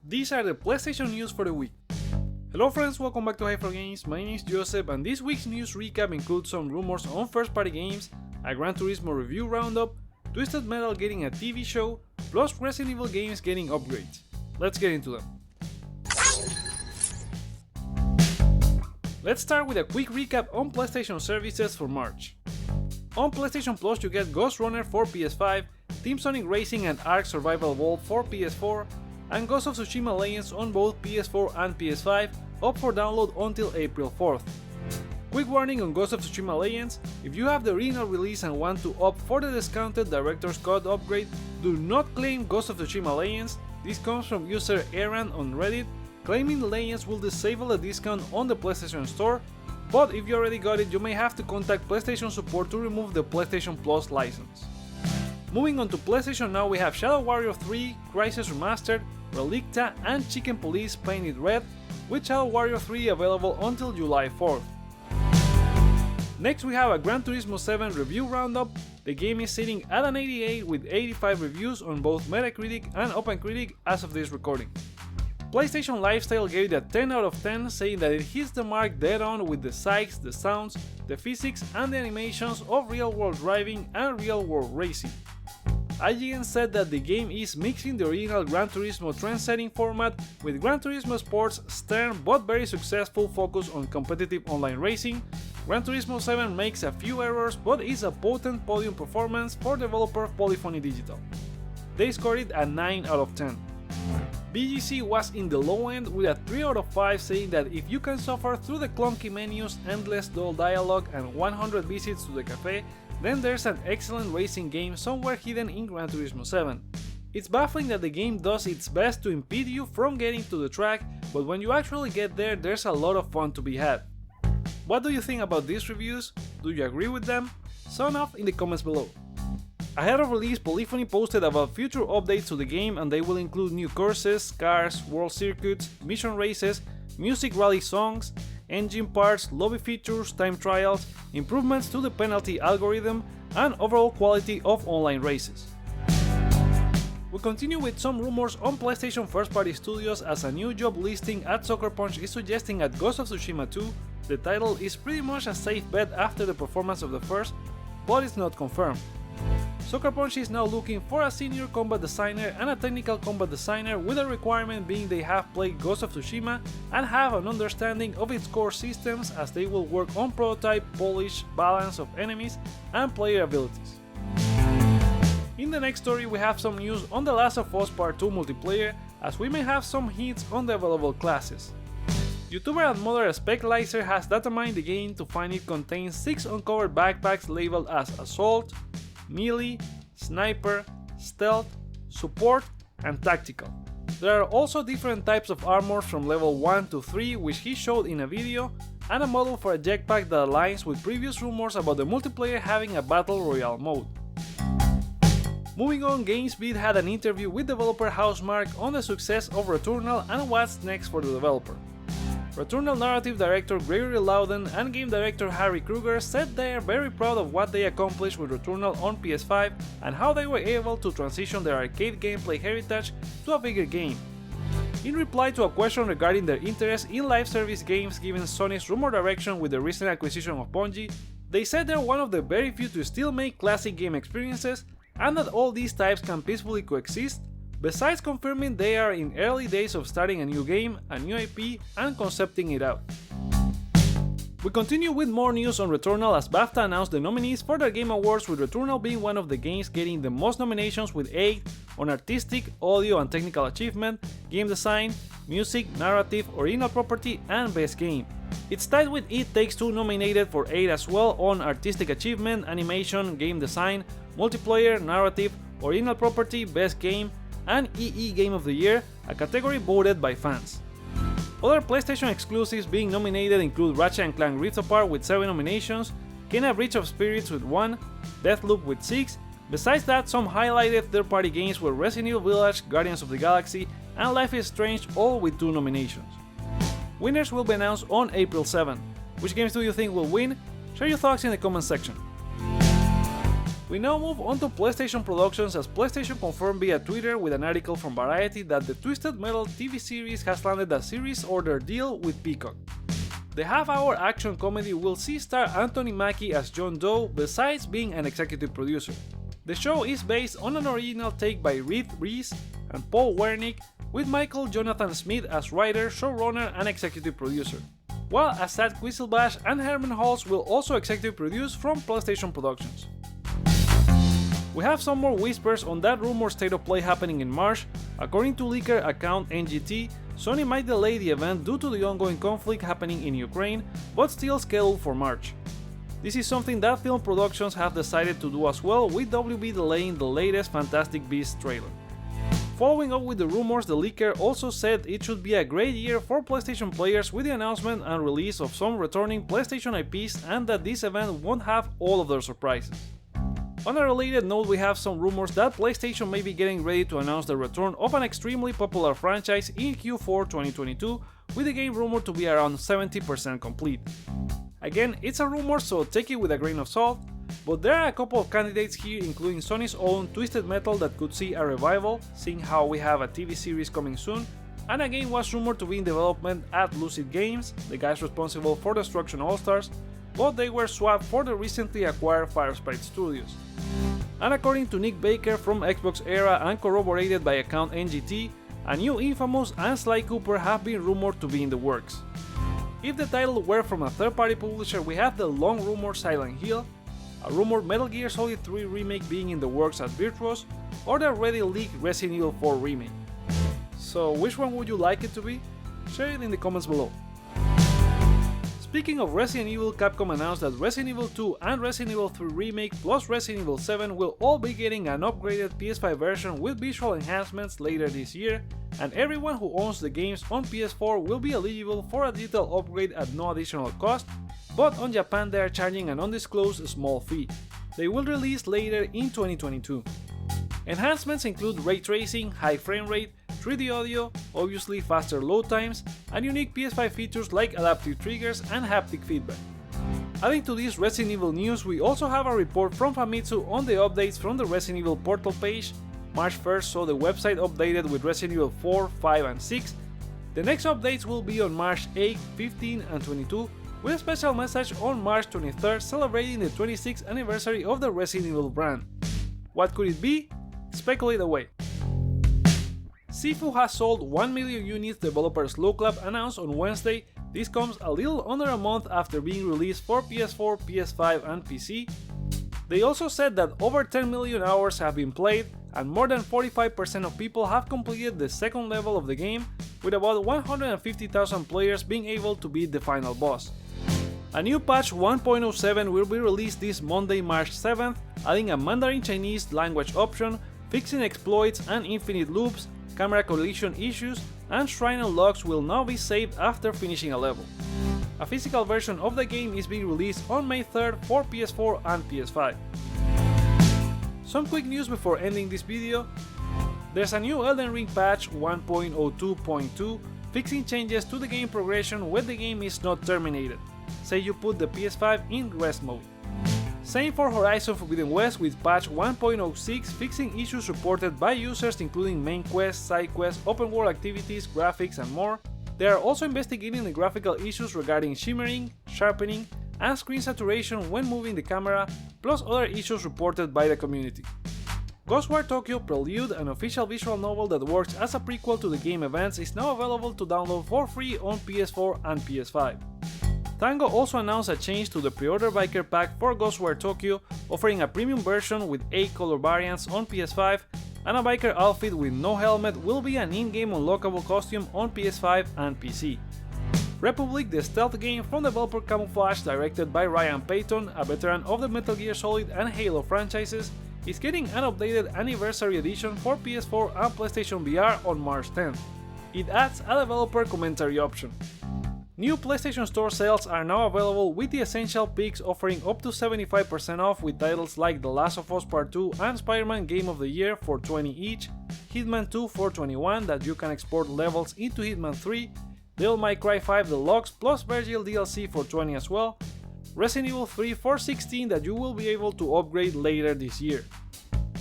These are the PlayStation news for the week. Hello friends, welcome back to Hyper Games. My name is Joseph and this week's news recap includes some rumors on first party games, a Gran Turismo review roundup, Twisted Metal getting a TV show, plus Resident Evil games getting upgrades. Let's get into them. Let's start with a quick recap on PlayStation services for March. On PlayStation Plus you get Ghost Runner for PS5, Team Sonic Racing and Ark Survival Evolved for PS4, and Ghost of Tsushima Legends on both PS4 and PS5, up for download until April 4th. Quick warning on Ghost of Tsushima Legends: if you have the original release and want to opt for the discounted Director's Cut upgrade, do not claim Ghost of Tsushima Legends. This comes from user Aaron on Reddit, claiming Legends will disable the discount on the PlayStation Store, but if you already got it, you may have to contact PlayStation support to remove the PlayStation Plus license. Moving on to PlayStation Now, we have Shadow Warrior 3, Crysis Remastered, Relicta and Chicken Police Painted Red, with Shadow Warrior 3 available until July 4th. Next we have a Gran Turismo 7 review roundup. The game is sitting at an 88 with 85 reviews on both Metacritic and OpenCritic as of this recording. PlayStation Lifestyle gave it a 10 out of 10, saying that it hits the mark dead on with the sights, the sounds, the physics and the animations of real-world driving and real-world racing. IGN said that the game is mixing the original Gran Turismo trend-setting format with Gran Turismo Sport's stern but very successful focus on competitive online racing. Gran Turismo 7 makes a few errors but is a potent podium performance for developer Polyphony Digital. They scored it a 9 out of 10. BGC was in the low end with a 3 out of 5, saying that if you can suffer through the clunky menus, endless dull dialogue and 100 visits to the cafe, then there's an excellent racing game somewhere hidden in Gran Turismo 7. It's baffling that the game does its best to impede you from getting to the track, but when you actually get there, there's a lot of fun to be had. What do you think about these reviews? Do you agree with them? Sound off in the comments below. Ahead of release, Polyphony posted about future updates to the game, and they will include new courses, cars, world circuits, mission races, music rally songs, engine parts, lobby features, time trials, improvements to the penalty algorithm, and overall quality of online races. We continue with some rumors on PlayStation first-party studios, as a new job listing at Suckerpunch is suggesting at Ghost of Tsushima 2, the title is pretty much a safe bet after the performance of the first, but it's not confirmed. Suckerpunch is now looking for a senior combat designer and a technical combat designer, with a requirement being they have played Ghost of Tsushima and have an understanding of its core systems, as they will work on prototype, polish, balance of enemies and player abilities. In the next story we have some news on The Last of Us Part 2 multiplayer, as we may have some hints on the available classes. YouTuber and modder Speclizer has datamined the game to find it contains 6 uncovered backpacks labeled as Assault, Melee, Sniper, Stealth, Support and Tactical. There are also different types of armor from level 1 to 3, which he showed in a video, and a model for a jetpack that aligns with previous rumors about the multiplayer having a Battle Royale mode. Moving on, GamesBeat had an interview with developer Housemarque on the success of Returnal and what's next for the developer. Returnal narrative director Gregory Loudon and game director Harry Kruger said they are very proud of what they accomplished with Returnal on PS5 and how they were able to transition their arcade gameplay heritage to a bigger game. In reply to a question regarding their interest in live service games given Sony's rumor direction with the recent acquisition of Bungie, they said they're one of the very few to still make classic game experiences, and that all these types can peacefully coexist, besides confirming they are in early days of starting a new game, a new IP, and concepting it out. We continue with more news on Returnal, as BAFTA announced the nominees for their Game Awards, with Returnal being one of the games getting the most nominations with 8 on Artistic, Audio and Technical Achievement, Game Design, Music, Narrative, Original Property and Best Game. It's tied with It Takes Two, nominated for 8 as well on Artistic Achievement, Animation, Game Design, Multiplayer, Narrative, Original Property, Best Game, and EE Game of the Year, a category voted by fans. Other PlayStation exclusives being nominated include Ratchet & Clank Rift Apart with 7 nominations, Kena Breach of Spirits with 1, Deathloop with 6. Besides that, some highlighted third-party games were Resident Evil Village, Guardians of the Galaxy, and Life is Strange, all with 2 nominations. Winners will be announced on April 7. Which games do you think will win? Share your thoughts in the comment section. We now move on to PlayStation Productions, as PlayStation confirmed via Twitter with an article from Variety that the Twisted Metal TV series has landed a series order deal with Peacock. The half-hour action comedy will see star Anthony Mackie as John Doe, besides being an executive producer. The show is based on an original take by Reed Reese and Paul Wernick, with Michael Jonathan Smith as writer, showrunner, and executive producer, while Asad Quiselbash and Herman Hulse will also executive produce from PlayStation Productions. We have some more whispers on that rumored state of play happening in March. According to leaker account NGT, Sony might delay the event due to the ongoing conflict happening in Ukraine, but still scheduled for March. This is something that film productions have decided to do as well, with WB delaying the latest Fantastic Beasts trailer. Following up with the rumors, the leaker also said it should be a great year for PlayStation players with the announcement and release of some returning PlayStation IPs, and that this event won't have all of their surprises. On a related note, we have some rumors that PlayStation may be getting ready to announce the return of an extremely popular franchise in Q4 2022, with the game rumored to be around 70% complete. Again, it's a rumor, so take it with a grain of salt, but there are a couple of candidates here, including Sony's own Twisted Metal that could see a revival, seeing how we have a TV series coming soon, and a game was rumored to be in development at Lucid Games, the guys responsible for Destruction All-Stars, but they were swapped for the recently acquired Firesprite Studios. And according to Nick Baker from Xbox Era and corroborated by account NGT, a new Infamous and Sly Cooper have been rumored to be in the works. If the title were from a third-party publisher, we have the long-rumored Silent Hill, a rumored Metal Gear Solid 3 remake being in the works at Virtuos, or the already leaked Resident Evil 4 remake. So which one would you like it to be? Share it in the comments below. Speaking of Resident Evil, Capcom announced that Resident Evil 2 and Resident Evil 3 Remake plus Resident Evil 7 will all be getting an upgraded PS5 version with visual enhancements later this year, and everyone who owns the games on PS4 will be eligible for a digital upgrade at no additional cost, but on Japan they are charging an undisclosed small fee. They will release later in 2022. Enhancements include ray tracing, high frame rate, 3D audio, obviously faster load times, and unique PS5 features like adaptive triggers and haptic feedback. Adding to this Resident Evil news, we also have a report from Famitsu on the updates from the Resident Evil portal page. March 1st saw the website updated with Resident Evil 4, 5 and 6. The next updates will be on March 8, 15 and 22, with a special message on March 23rd celebrating the 26th anniversary of the Resident Evil brand. What could it be? Speculate away. SIFU has sold 1 million units, developers Loclab announced on Wednesday. This comes a little under a month after being released for PS4, PS5 and PC. They also said that over 10 million hours have been played, and more than 45% of people have completed the second level of the game, with about 150,000 players being able to beat the final boss. A new patch 1.07 will be released this Monday, March 7th, adding a Mandarin Chinese language option, fixing exploits and infinite loops, camera collision issues, and shrine unlocks will now be saved after finishing a level. A physical version of the game is being released on May 3rd for PS4 and PS5. Some quick news before ending this video. There's a new Elden Ring patch 1.02.2 fixing changes to the game progression when the game is not terminated. Say you put the PS5 in rest mode. Same for Horizon Forbidden West with patch 1.06 fixing issues reported by users including main quests, side quests, open world activities, graphics and more. They are also investigating the graphical issues regarding shimmering, sharpening, and screen saturation when moving the camera, plus other issues reported by the community. Ghostwire Tokyo Prelude, an official visual novel that works as a prequel to the game events, is now available to download for free on PS4 and PS5. Tango also announced a change to the pre-order biker pack for Ghostwire Tokyo, offering a premium version with 8 color variants on PS5, and a biker outfit with no helmet will be an in-game unlockable costume on PS5 and PC. Republique, the stealth game from developer Camouflage directed by Ryan Payton, a veteran of the Metal Gear Solid and Halo franchises, is getting an updated Anniversary Edition for PS4 and PlayStation VR on March 10th. It adds a developer commentary option. New PlayStation Store sales are now available with the Essential Picks offering up to 75% off with titles like The Last of Us Part 2 and Spider-Man Game of the Year for $20 each, Hitman 2 for $21 that you can export levels into Hitman 3, Devil May Cry 5 Deluxe plus Virgil DLC for $20 as well, Resident Evil 3 for 16 that you will be able to upgrade later this year.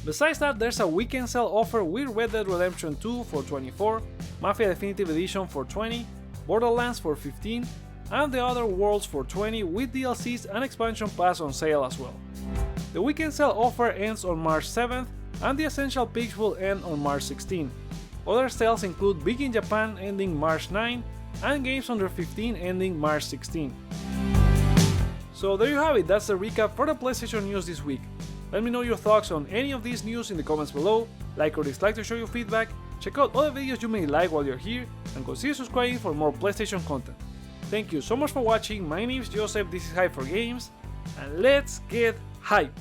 Besides that, there's a weekend sale offer with Red Dead Redemption 2 for 24, Mafia Definitive Edition for 20, Borderlands for 15, and the Other Worlds for 20 with DLCs and expansion pass on sale as well. The weekend sale offer ends on March 7th and the Essential Picks will end on March 16. Other sales include Big in Japan ending March 9 and Games Under 15 ending March 16. So there you have it, that's the recap for the PlayStation news this week. Let me know your thoughts on any of these news in the comments below, like or dislike to show your feedback, check out other videos you may like while you're here, and consider subscribing for more PlayStation content. Thank you so much for watching, my name is Joseph, this is Hype for Games, and let's get hype!